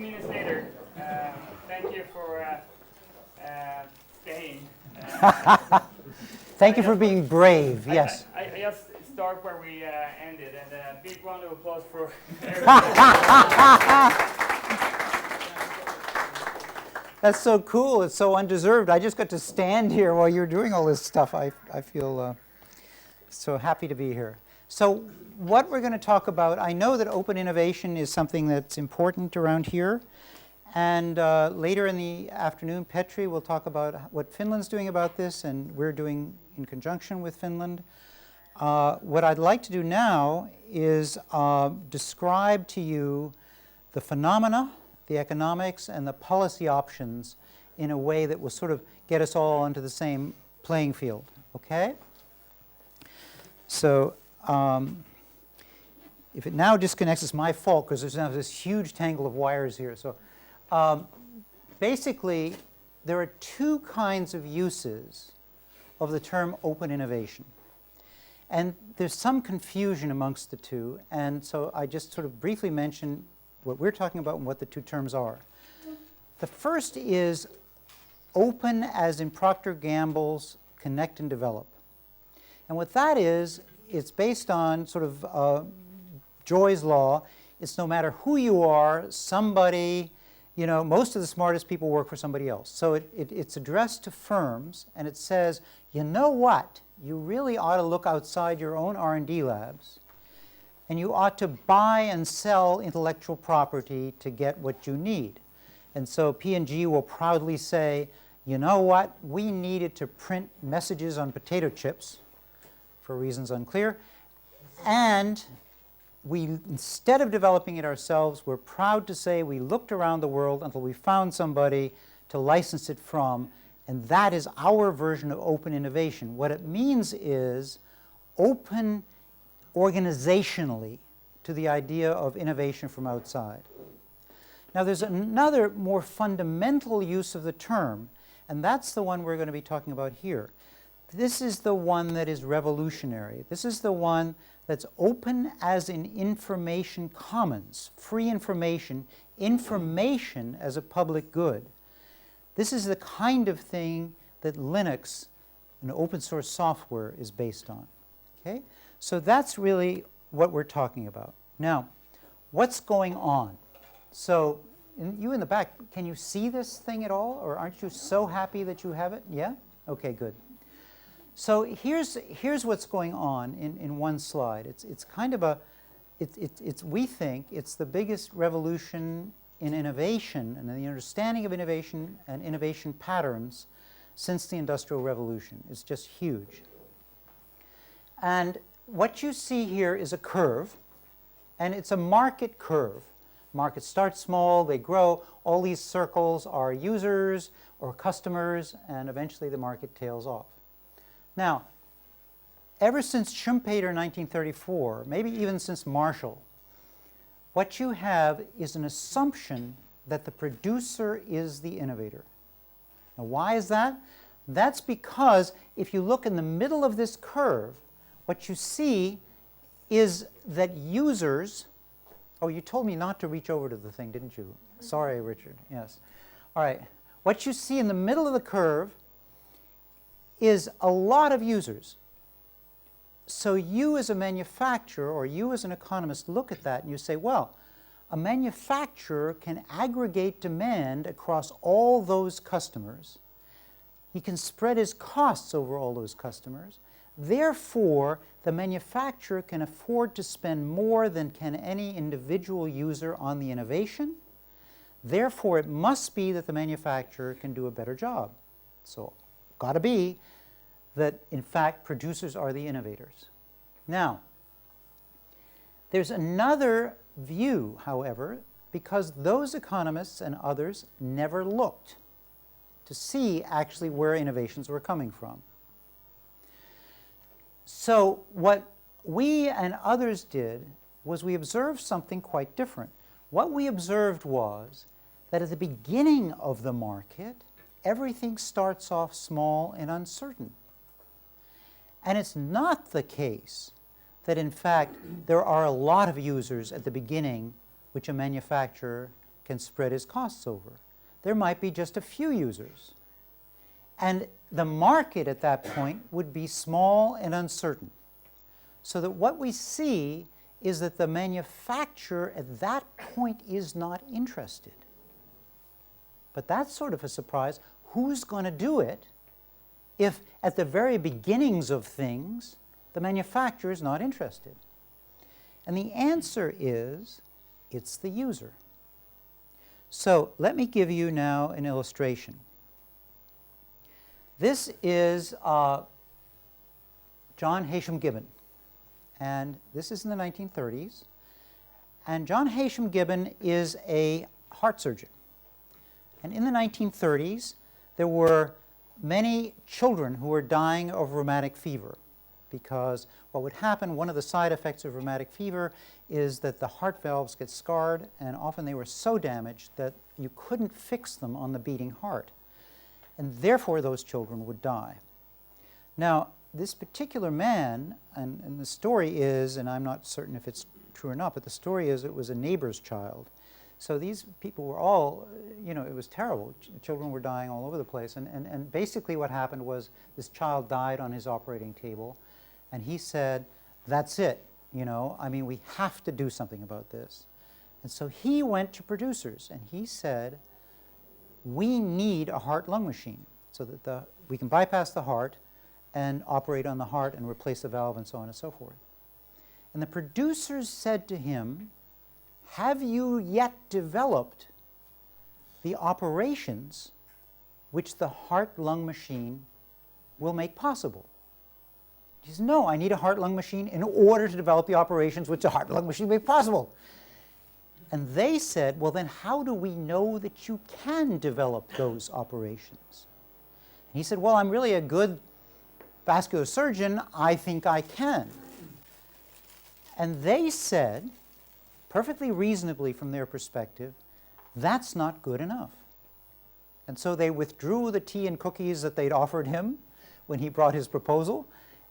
minutes later. Thank you for staying. Thank you for being brave, yes. I just start where we ended, and a big round of applause for everybody. That's so cool. It's so undeserved. I just got to stand here while you're doing all this stuff. I feel so happy to be here. So what we're going to talk about, I know that open innovation is something that's important around here. And later in the afternoon, Petri will talk about what Finland's doing about this, and we're doing in conjunction with Finland. What I'd like to do now is describe to you the phenomena, the economics, and the policy options in a way that will sort of get us all onto the same playing field, okay? So if it now disconnects, it's my fault because there's now this huge tangle of wires here. So basically, there are two kinds of uses of the term open innovation. And there's some confusion amongst the two, and so I just sort of briefly mention what we're talking about and what the two terms are. The first is open as in Procter & Gamble's Connect and Develop. And what that is, it's based on sort of Joy's law. It's no matter who you are, somebody, you know, most of the smartest people work for somebody else. So it's addressed to firms, and it says, you know what? You really ought to look outside your own R&D labs, and you ought to buy and sell intellectual property to get what you need. And so P&G will proudly say, you know what? We needed to print messages on potato chips, for reasons unclear, and we, instead of developing it ourselves, we're proud to say we looked around the world until we found somebody to license it from, and that is our version of open innovation. What it means is open organizationally to the idea of innovation from outside. Now there's another more fundamental use of the term, and that's the one we're going to be talking about here. This is the one that is revolutionary. This is the one that's open as in information commons, free information, information as a public good. This is the kind of thing that Linux, an open source software, is based on. Okay? So that's really what we're talking about. Now, what's going on? So you in the back, can you see this thing at all? Or aren't you so happy that you have it? Yeah? Okay, good. So here's what's going on in one slide. It's kind of we think it's the biggest revolution in innovation and in the understanding of innovation and innovation patterns since the Industrial Revolution. It's just huge. And what you see here is a curve, and it's a market curve. Markets start small, they grow. All these circles are users or customers, and eventually the market tails off. Now, ever since Schumpeter in 1934, maybe even since Marshall, what you have is an assumption that the producer is the innovator. Now, why is that? That's because if you look in the middle of this curve, what you see is that users, oh, you told me not to reach over to the thing, didn't you? Sorry, Richard, yes. All right, what you see in the middle of the curve is a lot of users. So you as a manufacturer or you as an economist look at that and you say, well, a manufacturer can aggregate demand across all those customers. He can spread his costs over all those customers. Therefore, the manufacturer can afford to spend more than can any individual user on the innovation. Therefore, it must be that the manufacturer can do a better job. So, got to be that, in fact, producers are the innovators. Now, there's another view, however, because those economists and others never looked to see actually where innovations were coming from. So what we and others did was we observed something quite different. What we observed was that at the beginning of the market, everything starts off small and uncertain. And it's not the case that, in fact, there are a lot of users at the beginning which a manufacturer can spread his costs over. There might be just a few users. And the market at that point would be small and uncertain. So that what we see is that the manufacturer at that point is not interested. But that's sort of a surprise. Who's going to do it if at the very beginnings of things the manufacturer is not interested? And the answer is, it's the user. So let me give you now an illustration. This is John Hashem Gibbon, and this is in the 1930s. And John Hashem Gibbon is a heart surgeon. And in the 1930s, there were many children who were dying of rheumatic fever, because what would happen, one of the side effects of rheumatic fever is that the heart valves get scarred, and often they were so damaged that you couldn't fix them on the beating heart. And therefore, those children would die. Now, this particular man, and the story is, and I'm not certain if it's true or not, but the story is it was a neighbor's child. So these people were all, it was terrible. Children were dying all over the place. And basically what happened was this child died on his operating table, and he said, that's it, we have to do something about this. And so he went to producers, and he said, we need a heart-lung machine so that we can bypass the heart and operate on the heart and replace the valve and so on and so forth. And the producers said to him, have you yet developed the operations which the heart-lung machine will make possible? He says, no, I need a heart-lung machine in order to develop the operations which the heart-lung machine make possible. And they said, well, then how do we know that you can develop those operations? And he said, well, I'm really a good vascular surgeon. I think I can. And they said, perfectly reasonably from their perspective, that's not good enough. And so they withdrew the tea and cookies that they'd offered him when he brought his proposal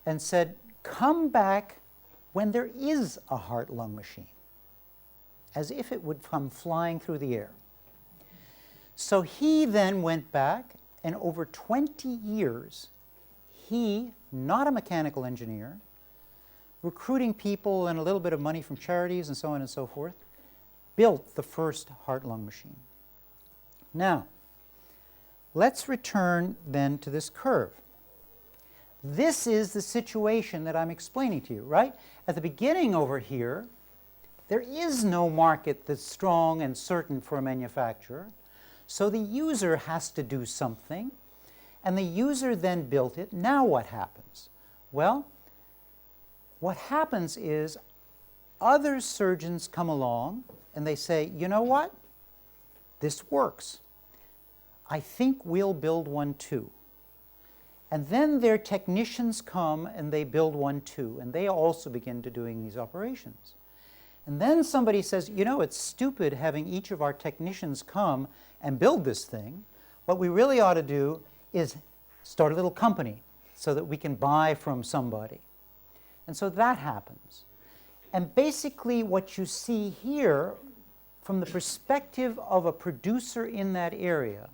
and said, come back when there is a heart-lung machine, as if it would come flying through the air. So he then went back, and over 20 years, he, not a mechanical engineer, recruiting people and a little bit of money from charities and so on and so forth, built the first heart-lung machine. Now, let's return then to this curve. This is the situation that I'm explaining to you, right? At the beginning over here, there is no market that's strong and certain for a manufacturer, so the user has to do something, and the user then built it. Now what happens? Well, what happens is other surgeons come along and they say, you know what? This works. I think we'll build one too. And then their technicians come and they build one too, and they also begin to doing these operations. And then somebody says, it's stupid having each of our technicians come and build this thing. What we really ought to do is start a little company so that we can buy from somebody. And so that happens. And basically what you see here from the perspective of a producer in that area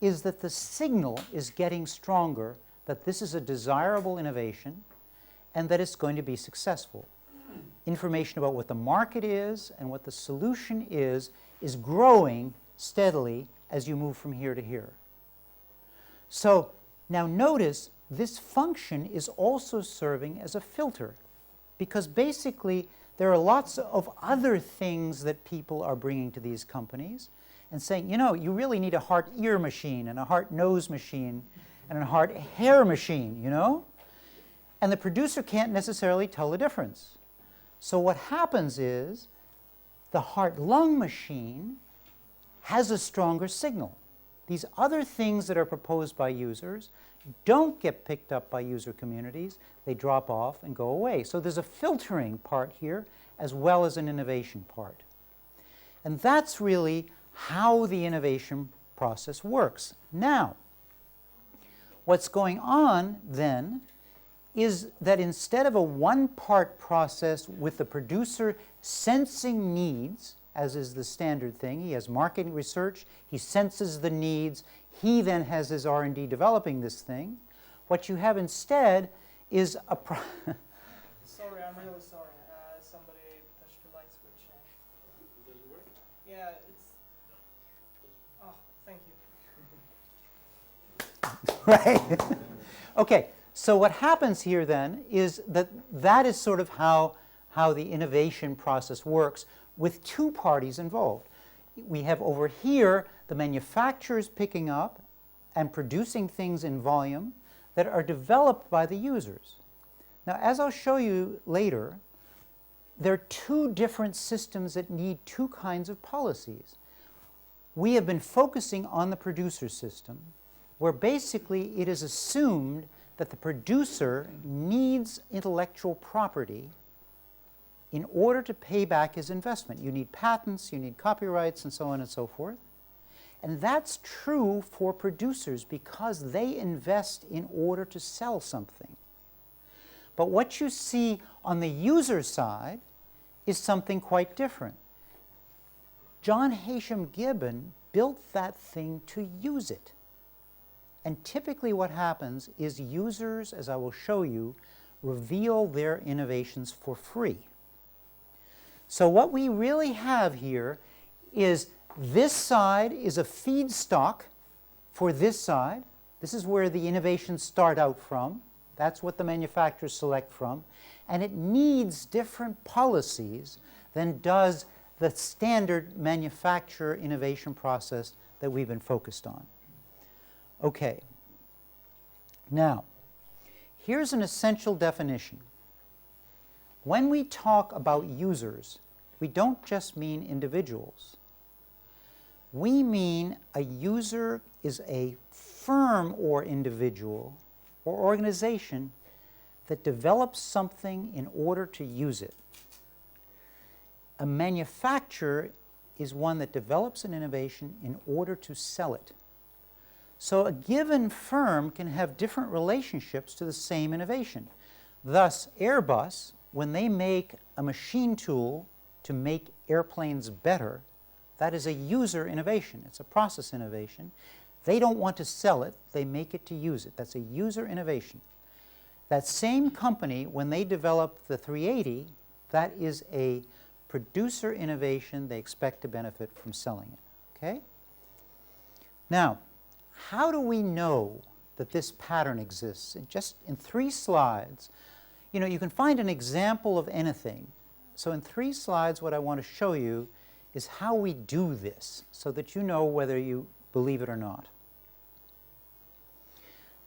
is that the signal is getting stronger that this is a desirable innovation and that it's going to be successful. Information about what the market is and what the solution is growing steadily as you move from here to here. So now notice this function is also serving as a filter, because basically there are lots of other things that people are bringing to these companies and saying, you really need a heart-ear machine and a heart-nose machine and a heart-hair machine, And the producer can't necessarily tell the difference. So what happens is the heart-lung machine has a stronger signal. These other things that are proposed by users don't get picked up by user communities. They drop off and go away. So there's a filtering part here as well as an innovation part. And that's really how the innovation process works. Now, what's going on then is that instead of a one-part process with the producer sensing needs as is the standard thing. He has marketing research. He senses the needs. He then has his R&D developing this thing. What you have instead is a Sorry, I'm really sorry. Somebody touched the light switch. Does it work? Yeah, it's... Oh, thank you. right? Okay, so what happens here then is that is sort of how the innovation process works with two parties involved. We have over here the manufacturers picking up and producing things in volume that are developed by the users. Now, as I'll show you later, there are two different systems that need two kinds of policies. We have been focusing on the producer system, where basically it is assumed that the producer needs intellectual property in order to pay back his investment. You need patents, you need copyrights, and so on and so forth. And that's true for producers because they invest in order to sell something. But what you see on the user side is something quite different. John Hashem Gibbon built that thing to use it. And typically what happens is users, as I will show you, reveal their innovations for free. So what we really have here is this side is a feedstock for this side. This is where the innovations start out from. That's what the manufacturers select from. And it needs different policies than does the standard manufacturer innovation process that we've been focused on. Okay. Now, here's an essential definition. When we talk about users, we don't just mean individuals. We mean a user is a firm or individual or organization that develops something in order to use it. A manufacturer is one that develops an innovation in order to sell it. So a given firm can have different relationships to the same innovation. Thus, Airbus, when they make a machine tool to make airplanes better, that is a user innovation. It's a process innovation. They don't want to sell it. They make it to use it. That's a user innovation. That same company, when they develop the 380, that is a producer innovation. They expect to benefit from selling it. Okay? Now, how do we know that this pattern exists? Just in 3 slides, you can find an example of anything. So in 3 slides, what I want to show you is how we do this, so that you know whether you believe it or not.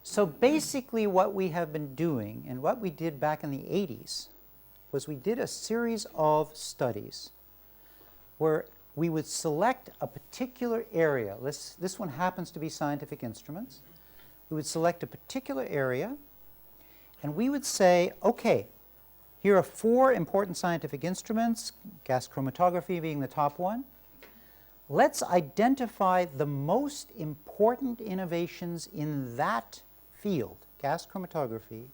So basically what we have been doing, and what we did back in the 80s, was we did a series of studies where we would select a particular area. This one happens to be scientific instruments. We would select a particular area, and we would say, okay, here are 4 important scientific instruments, gas chromatography being the top one. Let's identify the most important innovations in that field, gas chromatography,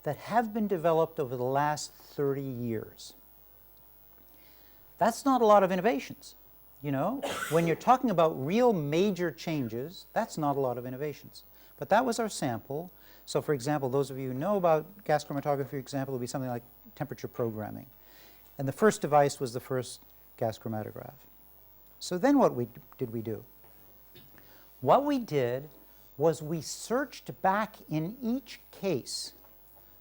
that have been developed over the last 30 years. That's not a lot of innovations. When you're talking about real major changes, that's not a lot of innovations. But that was our sample. So for example, those of you who know about gas chromatography, for example, would be something like temperature programming. And the first device was the first gas chromatograph. So then what did we do? What we did was we searched back in each case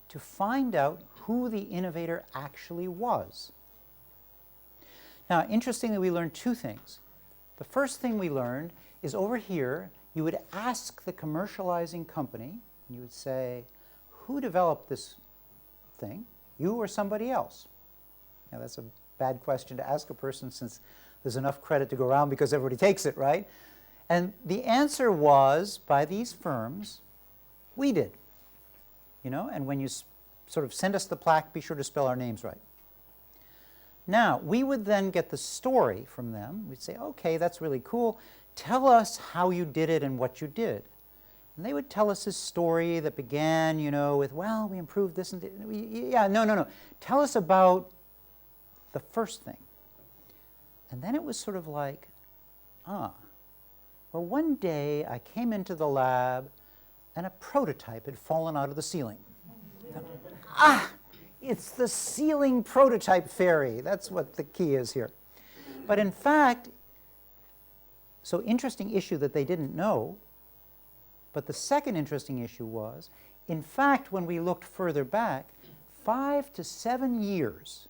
to find out who the innovator actually was. Now, interestingly, we learned 2 things. The first thing we learned is over here, you would ask the commercializing company, and you would say, who developed this thing, you or somebody else? Now, that's a bad question to ask a person since there's enough credit to go around because everybody takes it, right? And the answer was, by these firms, we did. And when you sort of send us the plaque, be sure to spell our names right. Now, we would then get the story from them. We'd say, okay, that's really cool. Tell us how you did it and what you did. And they would tell us this story that began, with, well, we improved this and no. Tell us about the first thing. And then it was sort of like, well, one day I came into the lab and a prototype had fallen out of the ceiling. It's the ceiling prototype fairy. That's what the key is here. But in fact, so interesting issue that they didn't know, but the second interesting issue was, in fact, when we looked further back, 5 to 7 years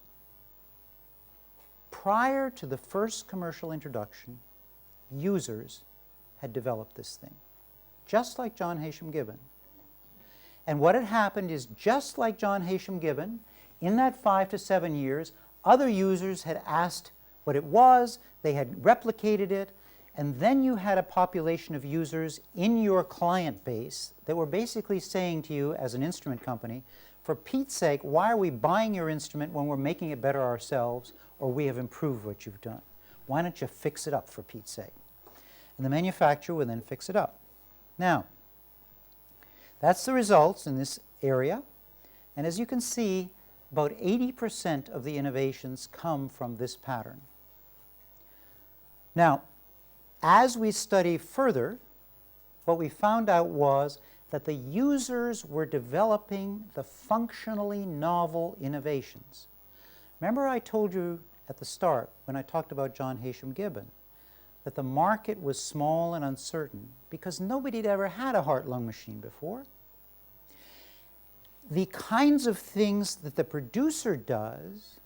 prior to the first commercial introduction, users had developed this thing, just like John Haysham Gibbon. And what had happened is, just like John Haysham Gibbon, in that 5 to 7 years, other users had asked what it was, they had replicated it, and then you had a population of users in your client base that were basically saying to you as an instrument company, for Pete's sake, why are we buying your instrument when we're making it better ourselves, or we have improved what you've done? Why don't you fix it up, for Pete's sake? And the manufacturer would then fix it up. Now, that's the results in this area. And as you can see, about 80% of the innovations come from this pattern. Now, as we study further, what we found out was that the users were developing the functionally novel innovations. Remember I told you at the start, when I talked about John Haysham Gibbon, that the market was small and uncertain because nobody had ever had a heart-lung machine before. The kinds of things that the producer does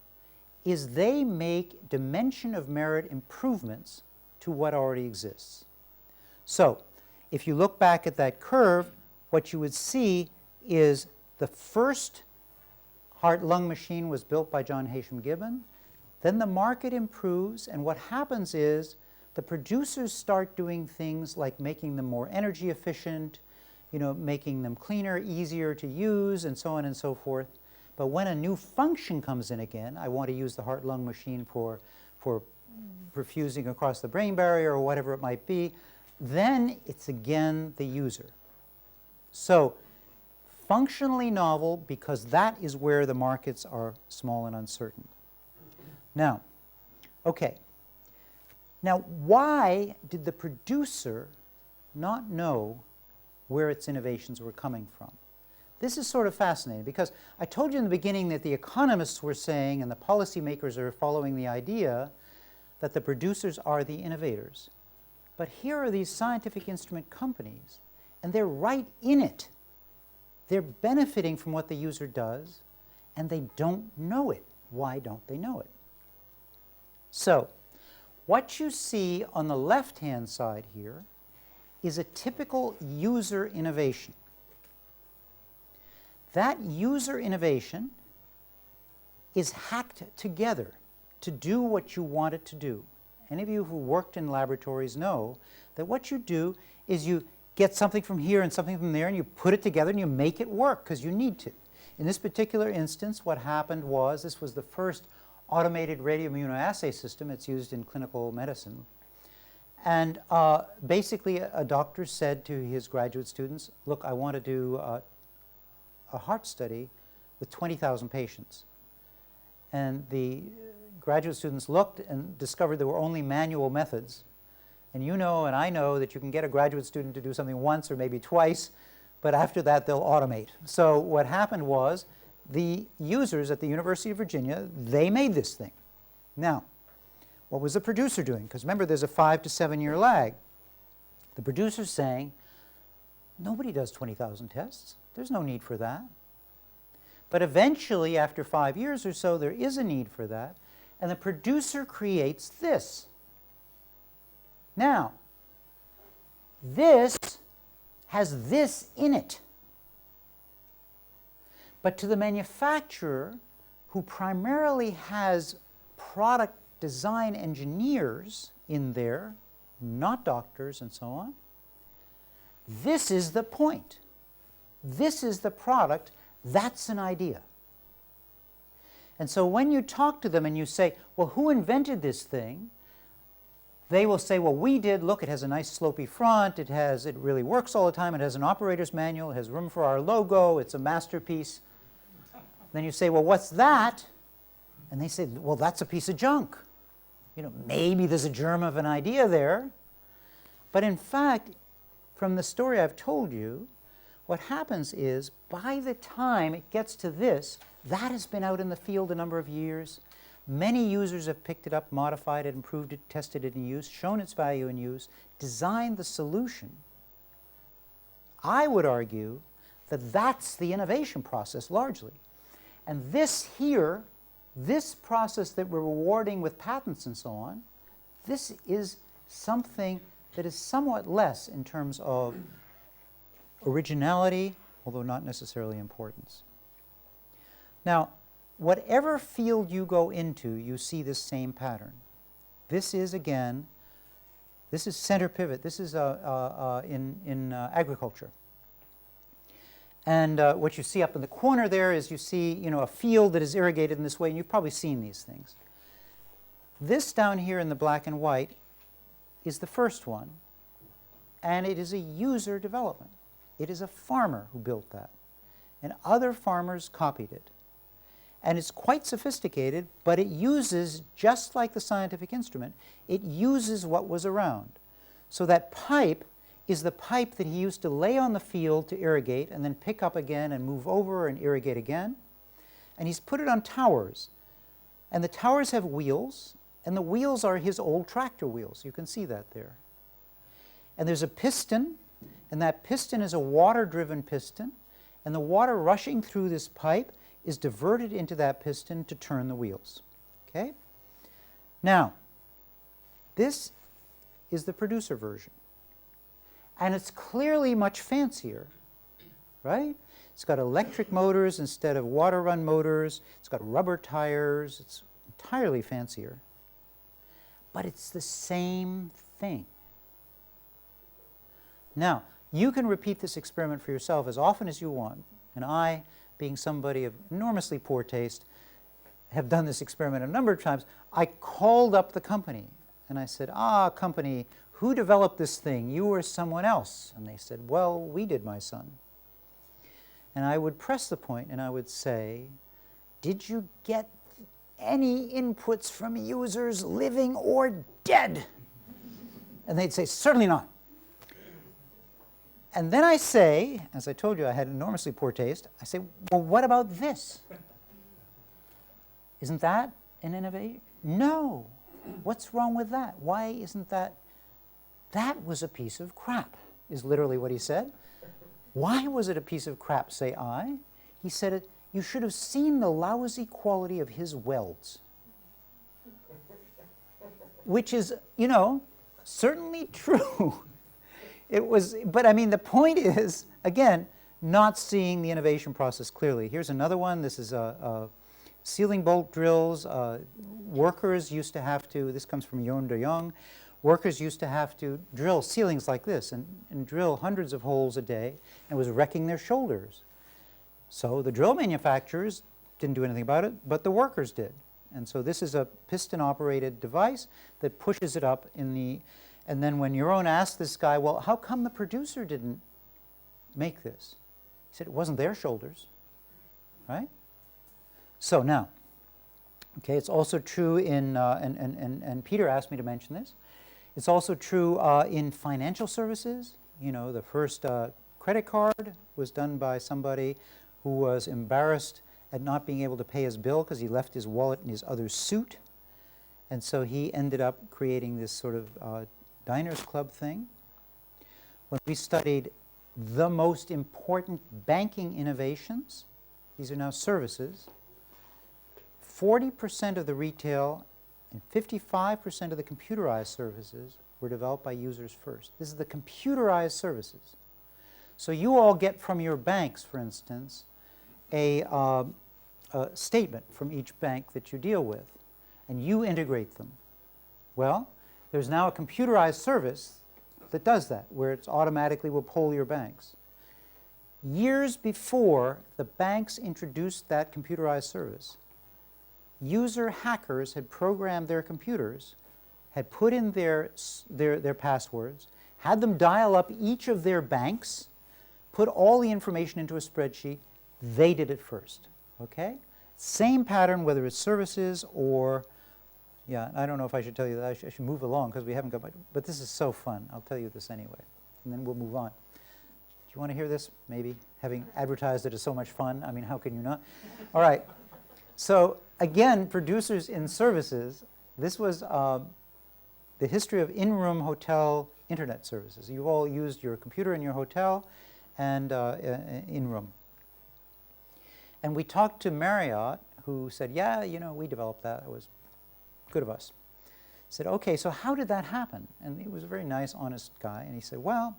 is they make dimension of merit improvements to what already exists. So, if you look back at that curve, what you would see is the first heart-lung machine was built by John Haysham Gibbon. Then the market improves, and what happens is the producers start doing things like making them more energy efficient, making them cleaner, easier to use, and so on and so forth. But when a new function comes in again, I want to use the heart-lung machine for perfusing across the brain barrier or whatever it might be, then it's again the user. So functionally novel because that is where the markets are small and uncertain. Now, okay. Now, why did the producer not know where its innovations were coming from? This is sort of fascinating because I told you in the beginning that the economists were saying and the policymakers are following the idea that the producers are the innovators. But here are these scientific instrument companies, and they're right in it. They're benefiting from what the user does, and they don't know it. Why don't they know it? So, what you see on the left-hand side here is a typical user innovation. That user innovation is hacked together to do what you want it to do. Any of you who worked in laboratories know that what you do is you get something from here and something from there and you put it together and you make it work because you need to. In this particular instance, what happened was this was the first automated radioimmunoassay system. It's used in clinical medicine. And basically, a doctor said to his graduate students, look, I want to do a heart study with 20,000 patients. And the graduate students looked and discovered there were only manual methods. And you know and I know that you can get a graduate student to do something once or maybe twice, but after that they'll automate. So what happened was the users at the University of Virginia, they made this thing. Now, what was the producer doing? Because remember, there's a 5 to 7 year lag. The producer's saying, nobody does 20,000 tests. There's no need for that. But eventually, after 5 years or so, there is a need for that. And the producer creates this. Now, this has this in it. But to the manufacturer, who primarily has product design engineers in there, not doctors and so on, this is the point. This is the product. That's an idea. And so when you talk to them and you say, well, who invented this thing? They will say, well, we did. Look, it has a nice slopey front. It really works all the time. It has an operator's manual. It has room for our logo. It's a masterpiece. Then you say, well, what's that? And they say, well, that's a piece of junk. maybe there's a germ of an idea there. But in fact, from the story I've told you, what happens is by the time it gets to this, that has been out in the field a number of years. Many users have picked it up, modified it, improved it, tested it in use, shown its value in use, designed the solution. I would argue that that's the innovation process largely. And this here, this process that we're rewarding with patents and so on, this is something that is somewhat less in terms of originality, although not necessarily importance. Now, whatever field you go into, you see this same pattern. This is, again, this is center pivot. This is in agriculture. And what you see up in the corner there is you see, a field that is irrigated in this way, and you've probably seen these things. This down here in the black and white is the first one, and it is a user development. It is a farmer who built that, and other farmers copied it. And it's quite sophisticated, but it uses, just like the scientific instrument, it uses what was around. So that pipe is the pipe that he used to lay on the field to irrigate and then pick up again and move over and irrigate again. And he's put it on towers. And the towers have wheels, and the wheels are his old tractor wheels. You can see that there. And there's a piston, and that piston is a water-driven piston, and the water rushing through this pipe is diverted into that piston to turn the wheels. Okay? Now, this is the producer version. And it's clearly much fancier, right? It's got electric motors instead of water-run motors. It's got rubber tires. It's entirely fancier. But it's the same thing. Now, you can repeat this experiment for yourself as often as you want. And I, being somebody of enormously poor taste, have done this experiment a number of times. I called up the company and I said, company, who developed this thing, you or someone else? And they said, well, we did, my son. And I would press the point and I would say, did you get any inputs from users, living or dead? And they'd say, certainly not. And then I say, as I told you, I had enormously poor taste, I say, well, what about this? Isn't that an innovation? No. What's wrong with that? Why isn't that? That was a piece of crap, is literally what he said. Why was it a piece of crap, say I? He said, you should have seen the lousy quality of his welds. Which is, certainly true. It was, but I mean, the point is, again, not seeing the innovation process clearly. Here's another one. This is sealing bolt drills. Workers used to have to, this comes from Yon de Jong, workers used to have to drill ceilings like this and drill hundreds of holes a day, and was wrecking their shoulders. So the drill manufacturers didn't do anything about it, but the workers did. And so this is a piston-operated device that pushes it up in the, and then when Yaron asked this guy, well, how come the producer didn't make this? He said, it wasn't their shoulders, right? So now, okay, it's also true in, and Peter asked me to mention this, it's also true in financial services. The first credit card was done by somebody who was embarrassed at not being able to pay his bill because he left his wallet in his other suit. And so he ended up creating this sort of diners club thing. When we studied the most important banking innovations, these are now services, 40% of the retail and 55% of the computerized services were developed by users first. This is the computerized services. So you all get from your banks, for instance, a statement from each bank that you deal with, and you integrate them. Well, there's now a computerized service that does that, where it automatically will poll your banks. Years before the banks introduced that computerized service, user hackers had programmed their computers, had put in their passwords, had them dial up each of their banks, put all the information into a spreadsheet. They did it first, okay? Same pattern, whether it's services or Yeah, I don't know if I should tell you that. I should move along because we haven't got much. But this is so fun. I'll tell you this anyway, and then we'll move on. Do you want to hear this? Maybe, having advertised it as so much fun. I mean, how can you not? All right. So again, producers in services. This was the history of in-room hotel internet services. You've all used your computer in your hotel and in-room. And we talked to Marriott, who said, yeah, you know, we developed that. It was good of us. Said, okay, so how did that happen? And he was a very nice, honest guy. And he said, well,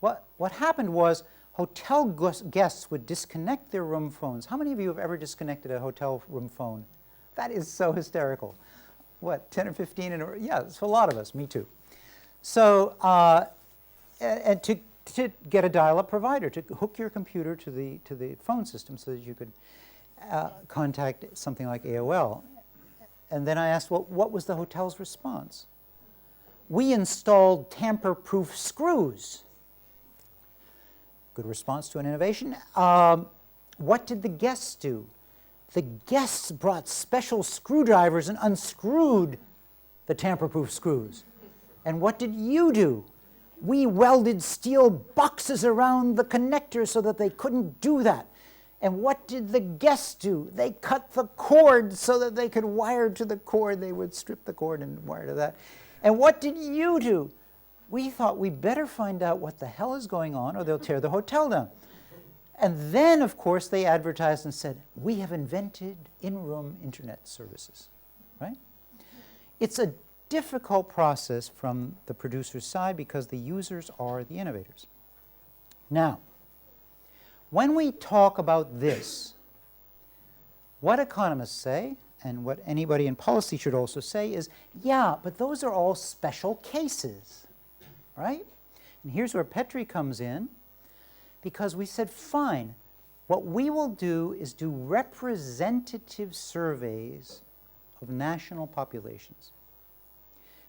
what happened was hotel guests would disconnect their room phones. How many of you have ever disconnected a hotel room phone? That is so hysterical. What, 10 or 15? Yeah, it's a lot of us, me too. So, and to get a dial-up provider, to hook your computer to the phone system so that you could contact something like AOL. And then I asked, well, what was the hotel's response? We installed tamper-proof screws. Good response to an innovation. What did the guests do? The guests brought special screwdrivers and unscrewed the tamper-proof screws. And what did you do? We welded steel boxes around the connector so that they couldn't do that. And what did the guests do? They cut the cord so that they could wire to the cord. They would strip the cord and wire to that. And what did you do? We thought we better find out what the hell is going on or they'll tear the hotel down. And then, of course, they advertised and said, we have invented in-room internet services, right? It's a difficult process from the producer's side because the users are the innovators. Now, when we talk about this, what economists say, and what anybody in policy should also say is, yeah, but those are all special cases, right? And here's where Petri comes in, because we said, fine, what we will do is do representative surveys of national populations.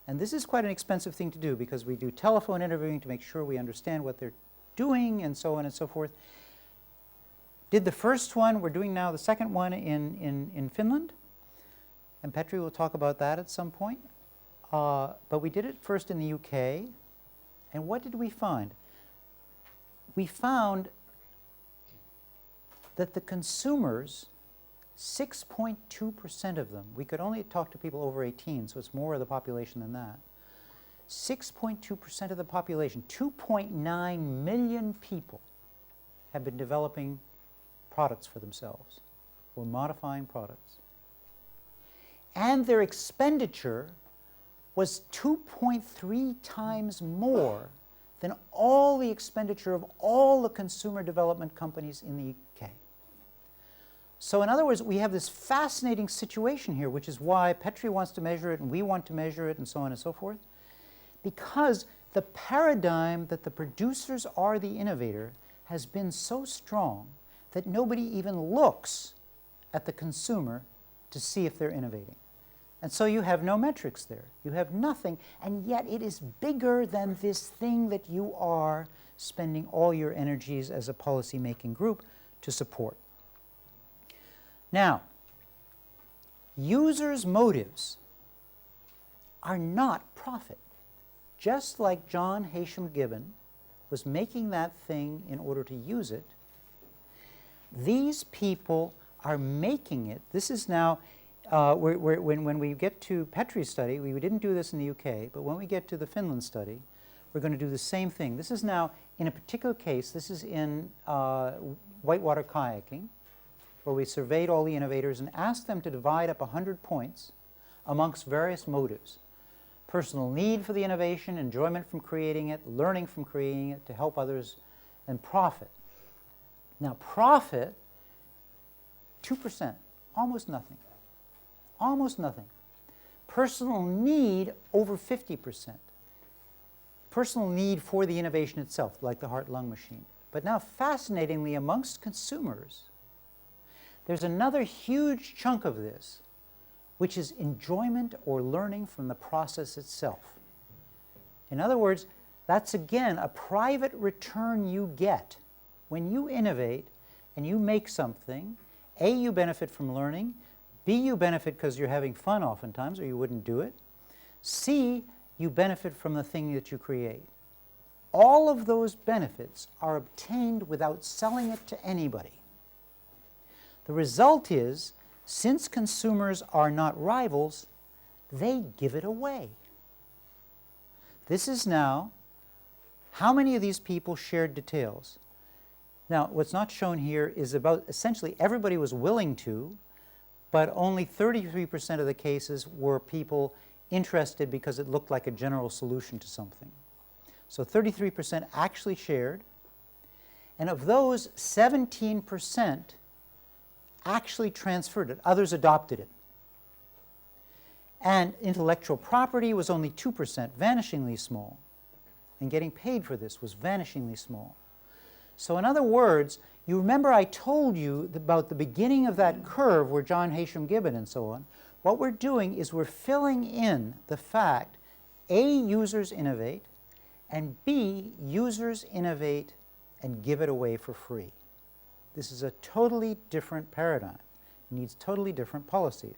And this is quite an expensive thing to do because we do telephone interviewing to make sure we understand what they're doing and so on and so forth. Did the first one, we're doing now the second one in Finland, and Petri will talk about that at some point. But we did it first in the UK, and what did we find? We found that the consumers, 6.2% of them, we could only talk to people over 18, so it's more of the population than that. 6.2% of the population, 2.9 million people, have been developing products for themselves or modifying products. And their expenditure was 2.3 times more than all the expenditure of all the consumer development companies in the UK. So in other words, we have this fascinating situation here, which is why Petri wants to measure it and we want to measure it and so on and so forth, because the paradigm that the producers are the innovator has been so strong that nobody even looks at the consumer to see if they're innovating. And so you have no metrics there. You have nothing, and yet it is bigger than this thing that you are spending all your energies as a policy-making group to support. Now, users' motives are not profit. Just like John Haysham Gibbon was making that thing in order to use it, these people are making it. This is now, when we get to Petri's study, we didn't do this in the UK, but when we get to the Finland study, we're going to do the same thing. This is now, in a particular case, this is in whitewater kayaking, where we surveyed all the innovators and asked them to divide up 100 points amongst various motives. Personal need for the innovation, enjoyment from creating it, learning from creating it to help others, and profit. Now, profit, 2%, almost nothing. Almost nothing. Personal need, over 50%. Personal need for the innovation itself, like the heart-lung machine. But now, fascinatingly, amongst consumers, there's another huge chunk of this, which is enjoyment or learning from the process itself. In other words, that's again a private return you get. When you innovate and you make something, A, you benefit from learning, B, you benefit because you're having fun oftentimes, or you wouldn't do it. C, you benefit from the thing that you create. All of those benefits are obtained without selling it to anybody. The result is, since consumers are not rivals, they give it away. This is now, how many of these people shared details? Now, what's not shown here is about essentially everybody was willing to, but only 33% of the cases were people interested because it looked like a general solution to something. So 33% actually shared, and of those, 17% actually transferred it. Others adopted it. And intellectual property was only 2%, vanishingly small. And getting paid for this was vanishingly small. So in other words, you remember I told you about the beginning of that curve where John Hashem Gibbon and so on. What we're doing is we're filling in the fact A, users innovate, and B, users innovate and give it away for free. This is a totally different paradigm. It needs totally different policies.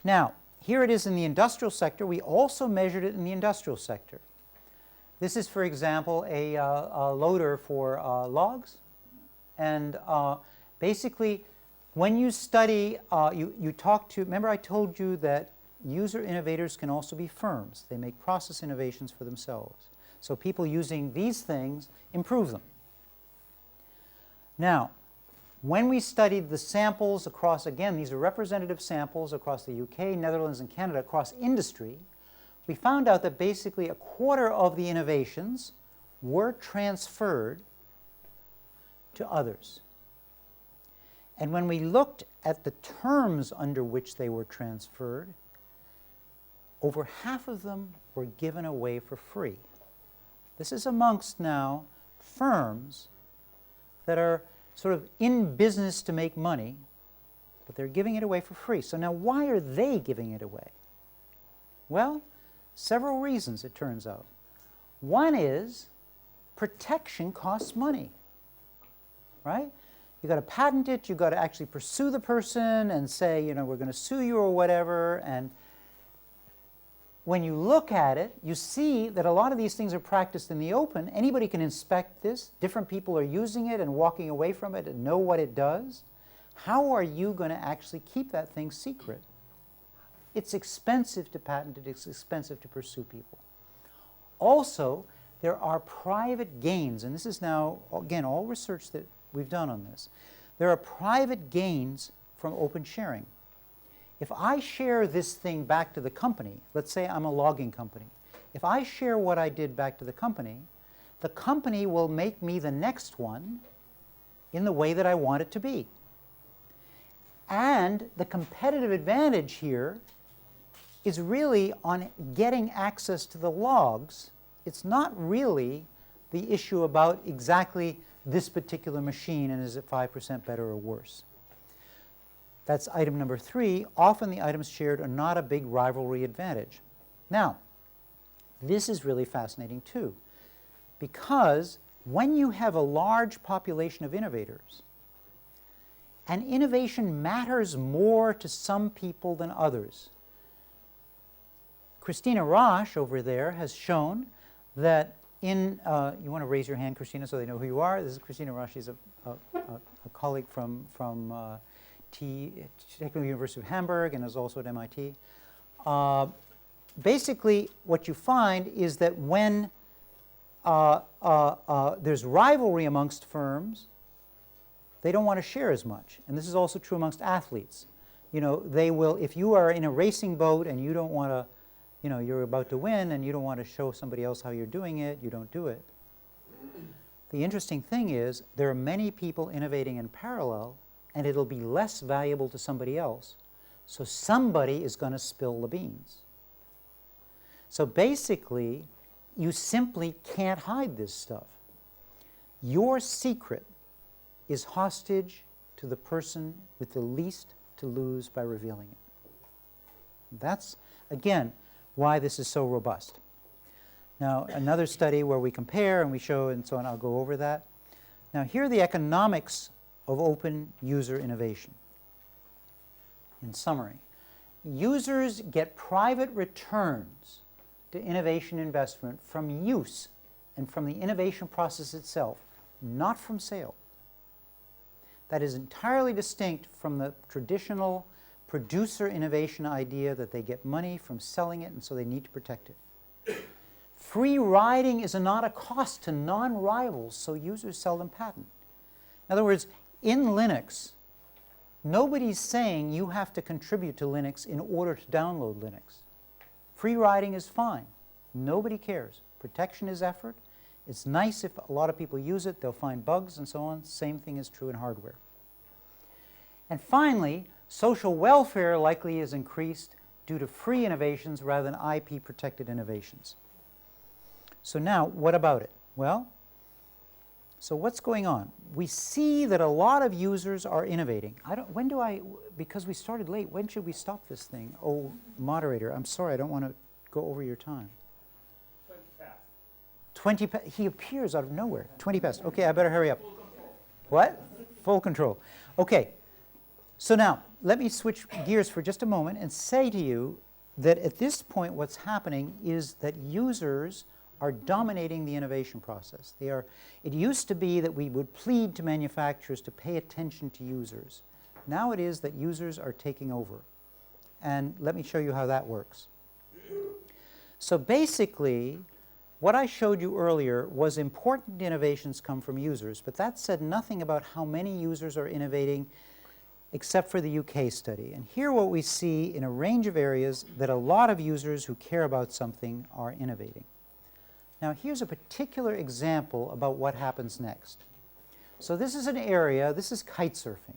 Now, here it is in the industrial sector. We also measured it in the industrial sector. This is, for example, a loader for logs. And basically, when you study, you talk to, remember I told you that user innovators can also be firms. They make process innovations for themselves. So people using these things improve them. Now, when we studied the samples across, again, these are representative samples across the UK, Netherlands, and Canada, across industry, we found out that basically a quarter of the innovations were transferred to others. And when we looked at the terms under which they were transferred, over half of them were given away for free. This is amongst now firms that are sort of in business to make money, but they're giving it away for free. So now why are they giving it away? Well, several reasons, it turns out. One is protection costs money, right? You've got to patent it, you've got to actually pursue the person and say, you know, we're going to sue you or whatever. And when you look at it, you see that a lot of these things are practiced in the open. Anybody can inspect this. Different people are using it and walking away from it and know what it does. How are you going to actually keep that thing secret? It's expensive to patent it. It's expensive to pursue people. Also, there are private gains, and this is now, again, all research that we've done on this. There are private gains from open sharing. If I share this thing back to the company, let's say I'm a logging company. If I share what I did back to the company will make me the next one in the way that I want it to be. And the competitive advantage here is really on getting access to the logs. It's not really the issue about exactly this particular machine and is it 5% better or worse. That's item number 3. Often the items shared are not a big rivalry advantage. Now, this is really fascinating too, because when you have a large population of innovators, and innovation matters more to some people than others. Christina Roche over there has shown that in, you want to raise your hand, Christina, so they know who you are. This is Christina Roche. She's a colleague from Technical University of Hamburg and is also at MIT. Basically, what you find is that when there's rivalry amongst firms, they don't want to share as much. And this is also true amongst athletes. You know, they will, if you are in a racing boat and you don't want to, you know, you're about to win and you don't want to show somebody else how you're doing it, you don't do it. The interesting thing is there are many people innovating in parallel, and it'll be less valuable to somebody else. So somebody is going to spill the beans. So basically, you simply can't hide this stuff. Your secret is hostage to the person with the least to lose by revealing it. That's, again, why this is so robust. Now, another study where we compare and we show and so on, I'll go over that. Now, here are the economics of open user innovation. In summary, users get private returns to innovation investment from use and from the innovation process itself, not from sale. That is entirely distinct from the traditional producer innovation idea that they get money from selling it and so they need to protect it. Free riding is not a cost to non-rivals, so users seldom patent. In other words, in Linux, nobody's saying you have to contribute to Linux in order to download Linux. Free riding is fine. Nobody cares. Protection is effort. It's nice if a lot of people use it. They'll find bugs and so on. Same thing is true in hardware. And finally, social welfare likely is increased due to free innovations rather than IP-protected innovations. So now, what about it? Well, so what's going on? We see that a lot of users are innovating. Because we started late, when should we stop this thing? Oh, moderator, I'm sorry, I don't want to go over your time. 20 past. 20 past. He appears out of nowhere. 20 past. Okay, I better hurry up. Full control. What? Full control. Okay. So now, let me switch gears for just a moment and say to you that at this point what's happening is that users are dominating the innovation process. It used to be that we would plead to manufacturers to pay attention to users. Now it is that users are taking over. And let me show you how that works. So basically, what I showed you earlier was important innovations come from users, but that said nothing about how many users are innovating except for the UK study. And here what we see in a range of areas that a lot of users who care about something are innovating. Now here's a particular example about what happens next. So this is an area, this is kite surfing.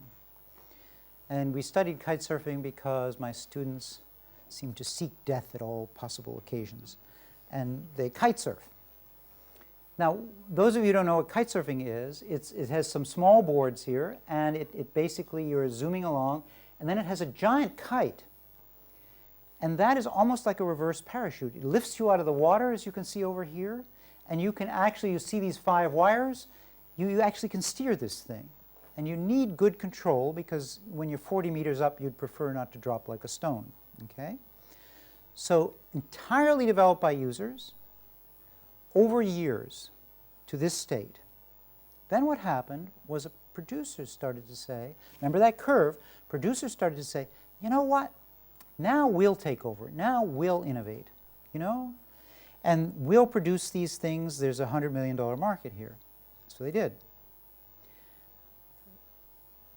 And we studied kite surfing because my students seem to seek death at all possible occasions. And they kite surf. Now, those of you who don't know what kite surfing is, it has some small boards here, and it basically, you're zooming along, and then it has a giant kite. And that is almost like a reverse parachute. It lifts you out of the water, as you can see over here, and you can actually, you see these 5 wires, you actually can steer this thing. And you need good control, because when you're 40 meters up, you'd prefer not to drop like a stone, okay? So, entirely developed by users, over years to this state. Then what happened was producers started to say, remember that curve, producers started to say, you know what, now we'll take over, now we'll innovate, you know? And we'll produce these things, there's a $100 million market here. So they did.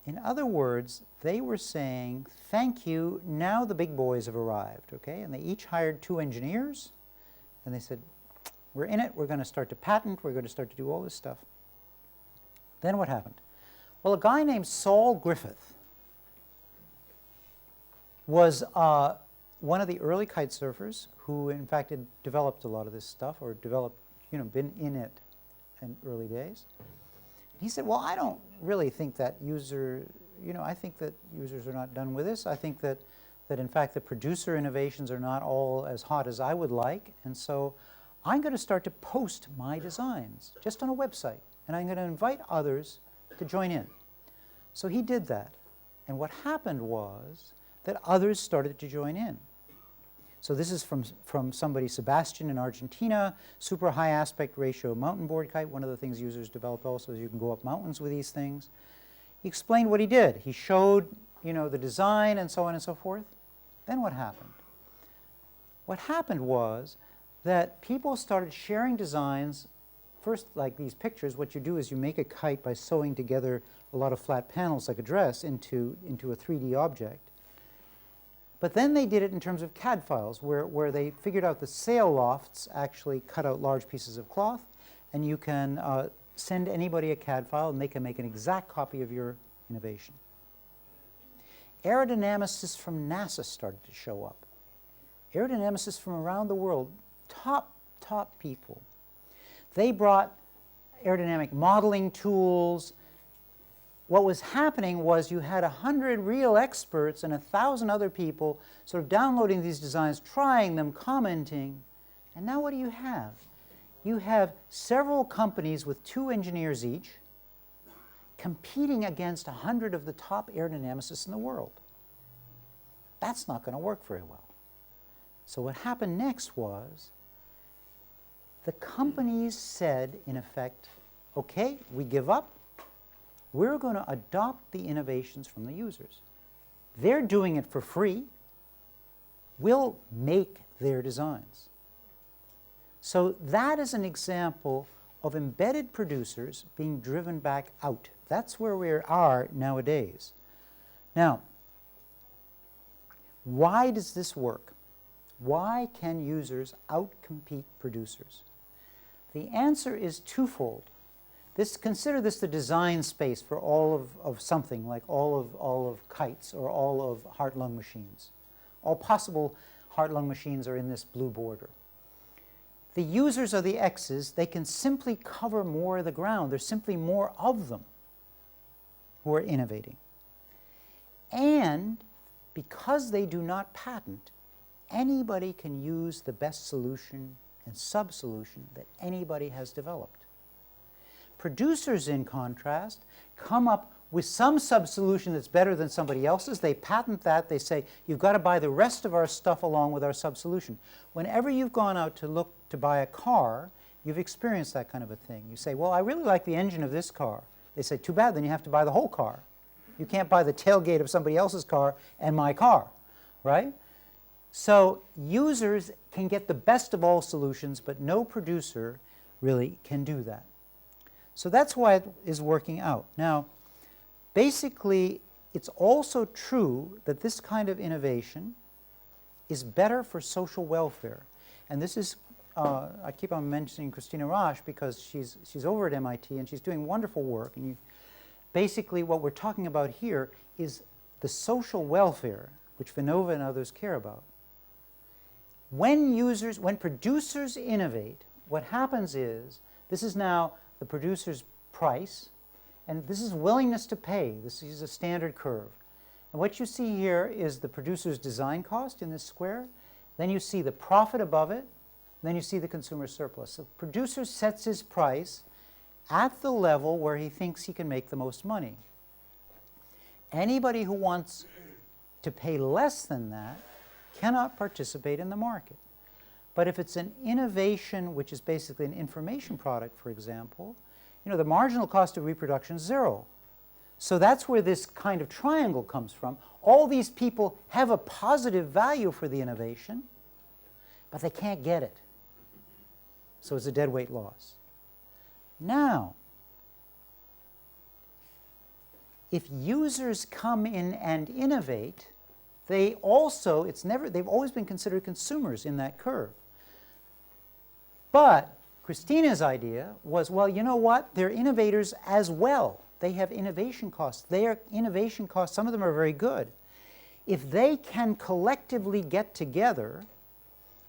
In other words, they were saying, thank you, now the big boys have arrived, okay? And they each hired 2 engineers, and they said, we're in it, we're going to start to patent, we're going to start to do all this stuff. Then what happened? Well, a guy named Saul Griffith was one of the early kite surfers who, in fact, had developed a lot of this stuff, or developed, you know, been in it in early days. He said, well, I don't really think that I think that users are not done with this. I think that in fact the producer innovations are not all as hot as I would like, and so I'm going to start to post my designs just on a website, and I'm going to invite others to join in. So he did that, and what happened was that others started to join in. So this is from somebody, Sebastian in Argentina, super high aspect ratio mountain board kite. One of the things users developed also is you can go up mountains with these things. He explained what he did. He showed, the design and so on and so forth. Then what happened? What happened was that people started sharing designs. First, like these pictures, what you do is you make a kite by sewing together a lot of flat panels like a dress into a 3D object. But then they did it in terms of CAD files, where they figured out the sail lofts actually cut out large pieces of cloth, and you can send anybody a CAD file, and they can make an exact copy of your innovation. Aerodynamicists from NASA started to show up. Aerodynamicists from around the world, top people. They brought aerodynamic modeling tools. What was happening was you had 100 real experts and 1,000 other people sort of downloading these designs, trying them, commenting. And now what do you have? You have several companies with 2 engineers each competing against 100 of the top aerodynamicists in the world. That's not going to work very well. So what happened next was the companies said, in effect, okay, we give up. We're going to adopt the innovations from the users. They're doing it for free. We'll make their designs. So that is an example of embedded producers being driven back out. That's where we are nowadays. Now, why does this work? Why can users outcompete producers? The answer is twofold. Consider this the design space for all of something, like all of kites or all of heart-lung machines. All possible heart-lung machines are in this blue border. The users are the X's. They can simply cover more of the ground. There's simply more of them who are innovating. And because they do not patent, anybody can use the best solution and sub-solution that anybody has developed. Producers, in contrast, come up with some sub-solution that's better than somebody else's. They patent that. They say, you've got to buy the rest of our stuff along with our sub-solution. Whenever you've gone out to look to buy a car, you've experienced that kind of a thing. You say, well, I really like the engine of this car. They say, too bad, then you have to buy the whole car. You can't buy the tailgate of somebody else's car and my car, right? So users can get the best of all solutions, but no producer really can do that. So that's why it is working out. Now, basically, it's also true that this kind of innovation is better for social welfare. And this is, I keep on mentioning Christina Roche because she's over at MIT and she's doing wonderful work. And basically, what we're talking about here is the social welfare, which Vinova and others care about. When producers innovate, what happens is, this is now the producer's price, and this is willingness to pay. This is a standard curve. And what you see here is the producer's design cost in this square. Then you see the profit above it. Then you see the consumer surplus. So the producer sets his price at the level where he thinks he can make the most money. Anybody who wants to pay less than that cannot participate in the market. But if it's an innovation, which is basically an information product, for example, the marginal cost of reproduction is 0. So that's where this kind of triangle comes from. All these people have a positive value for the innovation, but they can't get it. So it's a deadweight loss. Now, if users come in and innovate, they've always been considered consumers in that curve. But Christina's idea was, well, you know what? They're innovators as well. They have innovation costs. Their innovation costs, some of them are very good. If they can collectively get together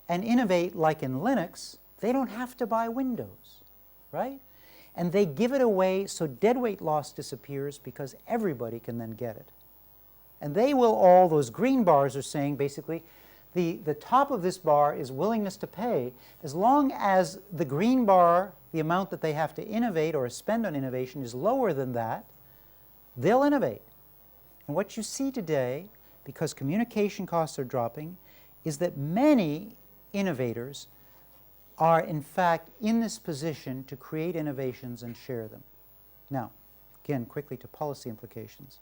and innovate like in Linux, they don't have to buy Windows, right? And they give it away so deadweight loss disappears because everybody can then get it. And those green bars are saying basically, the top of this bar is willingness to pay. As long as the green bar, the amount that they have to innovate or spend on innovation is lower than that, they'll innovate. And what you see today, because communication costs are dropping, is that many innovators are in fact in this position to create innovations and share them. Now, again, quickly to policy implications.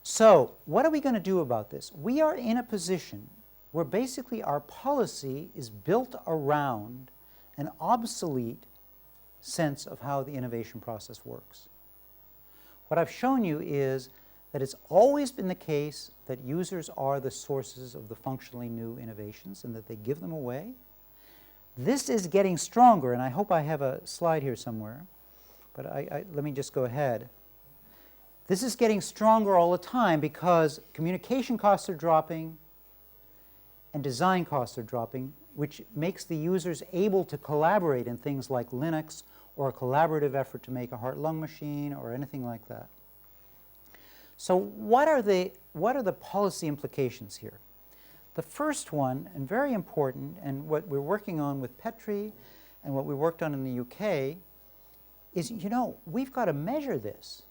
So, what are we going to do about this? We are in a position where basically our policy is built around an obsolete sense of how the innovation process works. What I've shown you is that it's always been the case that users are the sources of the functionally new innovations and that they give them away. This is getting stronger, and I hope I have a slide here somewhere, but let me just go ahead. This is getting stronger all the time because communication costs are dropping and design costs are dropping, which makes the users able to collaborate in things like Linux or a collaborative effort to make a heart-lung machine or anything like that. So what are the policy implications here? The first one, and very important, and what we're working on with Petri and what we worked on in the UK, is, you know, we've got to measure this.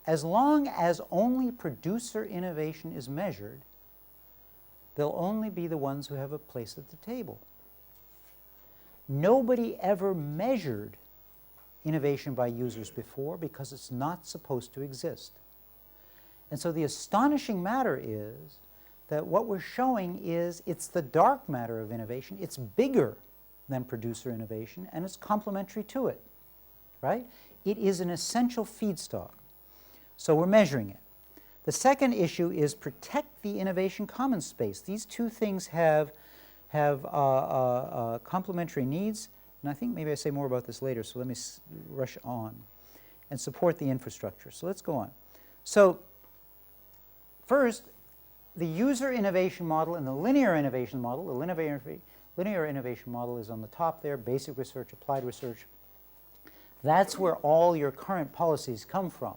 As long as only producer innovation is measured, they'll only be the ones who have a place at the table. Nobody ever measured innovation by users before because it's not supposed to exist. And so the astonishing matter is that what we're showing is it's the dark matter of innovation. It's bigger than producer innovation, and it's complementary to it, right? It is an essential feedstock. So we're measuring it. The second issue is protect the innovation commons space. These two things have complementary needs, and I think maybe I say more about this later, so let me rush on. And support the infrastructure. So let's go on. So first, the user innovation model and the linear innovation model. The linear innovation model is on the top there, basic research, applied research. That's where all your current policies come from.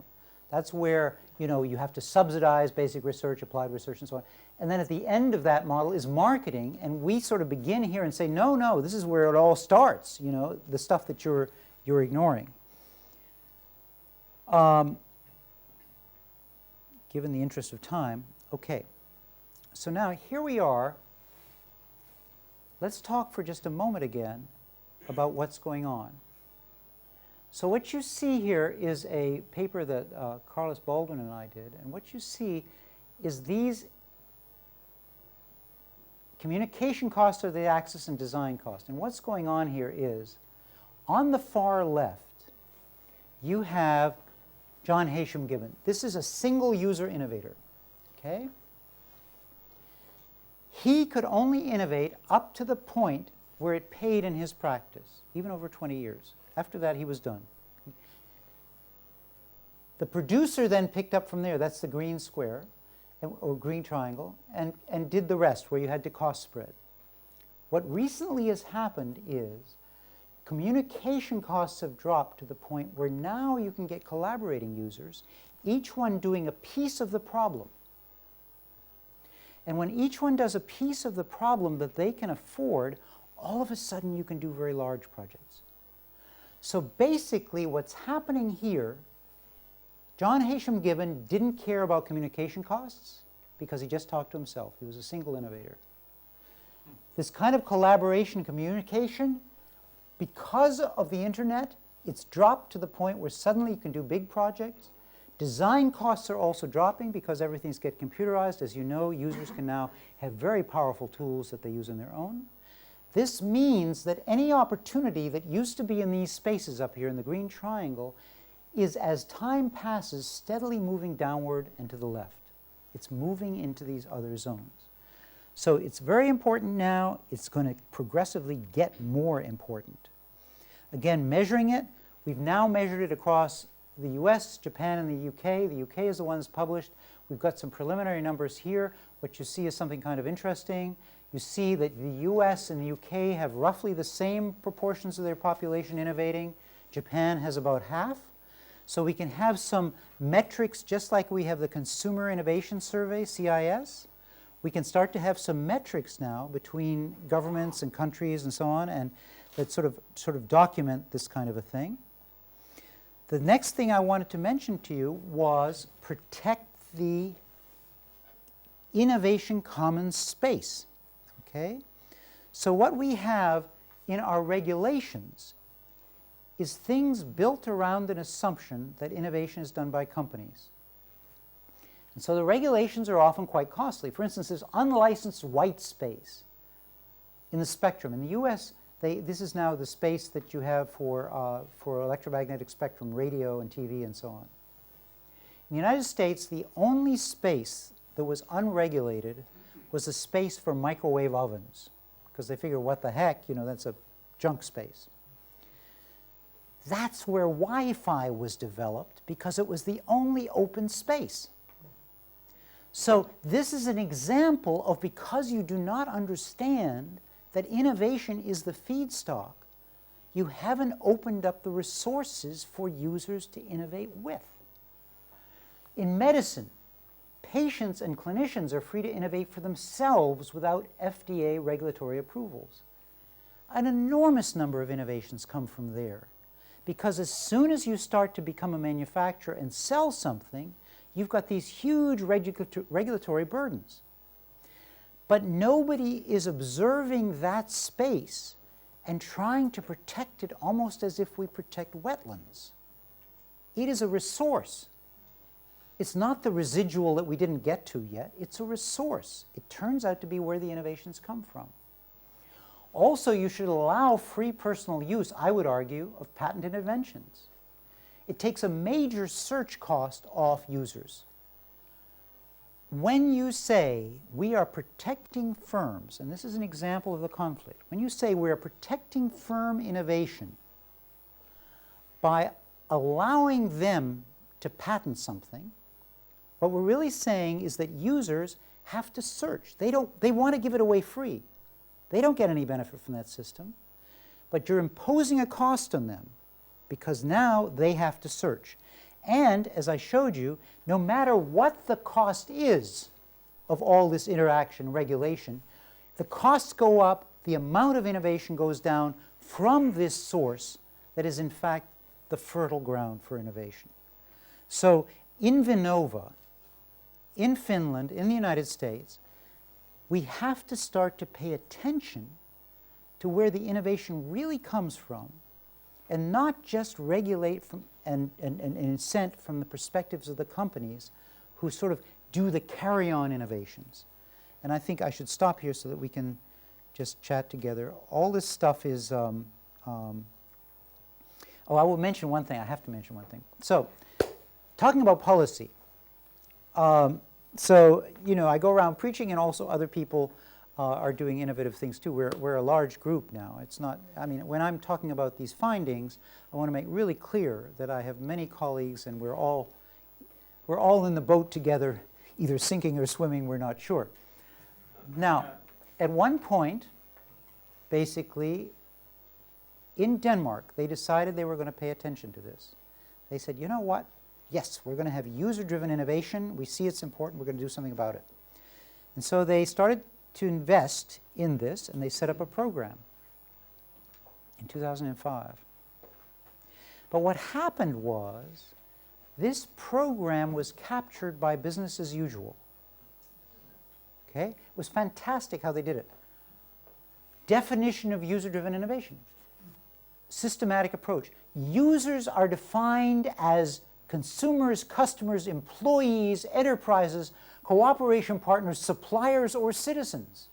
That's where, you know, you have to subsidize basic research, applied research, and so on. And then at the end of that model is marketing, and we sort of begin here and say, no, no, this is where it all starts, you know, the stuff that you're ignoring. Given the interest of time, okay. So now here we are. Let's talk for just a moment again about what's going on. So what you see here is a paper that Carlos Baldwin and I did, and what you see is these communication costs are the axis and design cost. And what's going on here is, on the far left, you have John Haysham Gibbon. This is a single user innovator, okay? He could only innovate up to the point where it paid in his practice, even over 20 years. After that, he was done. The producer then picked up from there, that's the green square, or green triangle, and did the rest, where you had to cost spread. What recently has happened is communication costs have dropped to the point where now you can get collaborating users, each one doing a piece of the problem. And when each one does a piece of the problem that they can afford, all of a sudden you can do very large projects. So basically what's happening here, John Haysham Gibbon didn't care about communication costs because he just talked to himself. He was a single innovator. This kind of collaboration communication, because of the internet, it's dropped to the point where suddenly you can do big projects. Design costs are also dropping because everything's getting computerized. As you know, users can now have very powerful tools that they use on their own. This means that any opportunity that used to be in these spaces up here in the green triangle is, as time passes, steadily moving downward and to the left. It's moving into these other zones. So it's very important now. It's going to progressively get more important. Again, measuring it, we've now measured it across the US, Japan, and the UK. The UK is the one that's published. We've got some preliminary numbers here. What you see is something kind of interesting. You see that the US and the UK have roughly the same proportions of their population innovating. Japan has about half. So we can have some metrics, just like we have the Consumer Innovation Survey, CIS. We can start to have some metrics now between governments and countries and so on, and that sort of document this kind of a thing. The next thing I wanted to mention to you was protect the innovation commons space. Okay? So what we have in our regulations is things built around an assumption that innovation is done by companies. And so the regulations are often quite costly. For instance, there's unlicensed white space in the spectrum. In the US, this is now the space that you have for electromagnetic spectrum, radio and TV and so on. In the United States, the only space that was unregulated was the space for microwave ovens, because they figure, what the heck, you know, that's a junk space. That's where Wi-Fi was developed, because it was the only open space. So this is an example of, because you do not understand that innovation is the feedstock, you haven't opened up the resources for users to innovate with. In medicine, patients and clinicians are free to innovate for themselves without FDA regulatory approvals. An enormous number of innovations come from there. Because as soon as you start to become a manufacturer and sell something, you've got these huge regulatory burdens. But nobody is observing that space and trying to protect it almost as if we protect wetlands. It is a resource. It's not the residual that we didn't get to yet. It's a resource. It turns out to be where the innovations come from. Also, you should allow free personal use, I would argue, of patented inventions. It takes a major search cost off users. When you say we are protecting firms, and this is an example of the conflict, when you say we are protecting firm innovation by allowing them to patent something, what we're really saying is that users have to search. They want to give it away free. They don't get any benefit from that system, but you're imposing a cost on them because now they have to search. And, as I showed you, no matter what the cost is of all this interaction regulation, the costs go up, the amount of innovation goes down from this source that is in fact the fertile ground for innovation. So in Vinnova, in Finland, in the United States, we have to start to pay attention to where the innovation really comes from and not just regulate from and incent from the perspectives of the companies who sort of do the carry-on innovations. And I think I should stop here so that we can just chat together. All this stuff is, oh, I will mention one thing. I have to mention one thing. So, talking about policy. So, you know, I go around preaching and also other people are doing innovative things too. We're a large group now. It's not, I mean, when I'm talking about these findings, I want to make really clear that I have many colleagues and we're all in the boat together, either sinking or swimming, we're not sure. Now, at one point, basically, in Denmark, they decided they were going to pay attention to this. They said, you know what? Yes, we're going to have user-driven innovation. We see it's important. We're going to do something about it. And so they started to invest in this, and they set up a program in 2005. But what happened was, this program was captured by business as usual. Okay? It was fantastic how they did it. Definition of user-driven innovation. Systematic approach. Users are defined as consumers, customers, employees, enterprises, cooperation partners, suppliers, or citizens.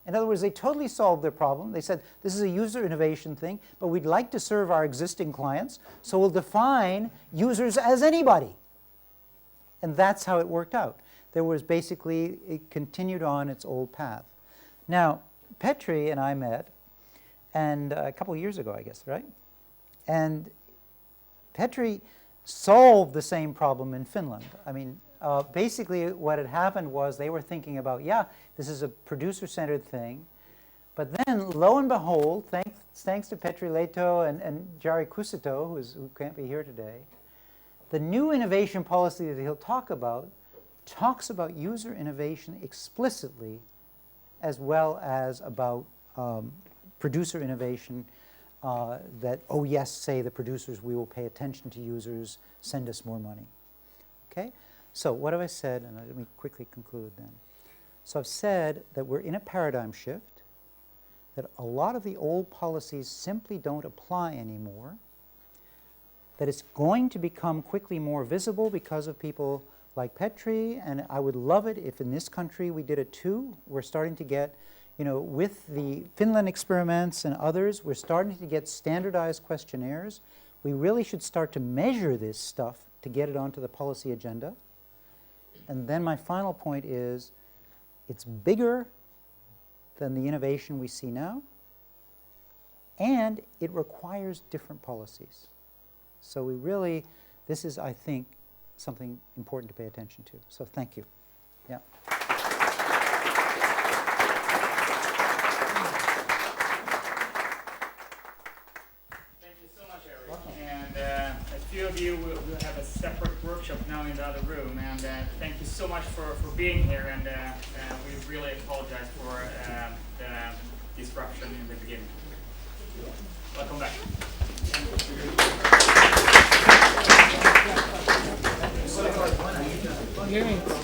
In other words, they totally solved their problem. They said, this is a user innovation thing, but we'd like to serve our existing clients, so we'll define users as anybody. And that's how it worked out. There was basically, it continued on its old path. Now, Petri and I met, and a couple of years ago, I guess, right? And Petri solved the same problem in Finland. I mean, basically what had happened was they were thinking about, yeah, this is a producer-centered thing, but then, lo and behold, thanks to Petri Leto and Jari Kusito, who can't be here today, the new innovation policy that he'll talk about talks about user innovation explicitly as well as about producer innovation that, oh yes, say the producers, we will pay attention to users, send us more money. Okay? So what have I said? And let me quickly conclude then. So I've said that we're in a paradigm shift, that a lot of the old policies simply don't apply anymore, that it's going to become quickly more visible because of people like Petri, and I would love it if in this country we did it too. We're starting to get, you know, with the Finland experiments and others, we're starting to get standardized questionnaires. We really should start to measure this stuff to get it onto the policy agenda. And then my final point is, it's bigger than the innovation we see now, and it requires different policies. So we really, this is, I think, something important to pay attention to. So thank you. Yeah. Thank you so much, Eric. And a few of you will have a separate workshop now in the other room. And thank you so much for being here. And we really apologize for the disruption in the beginning. Welcome back. hearing problem.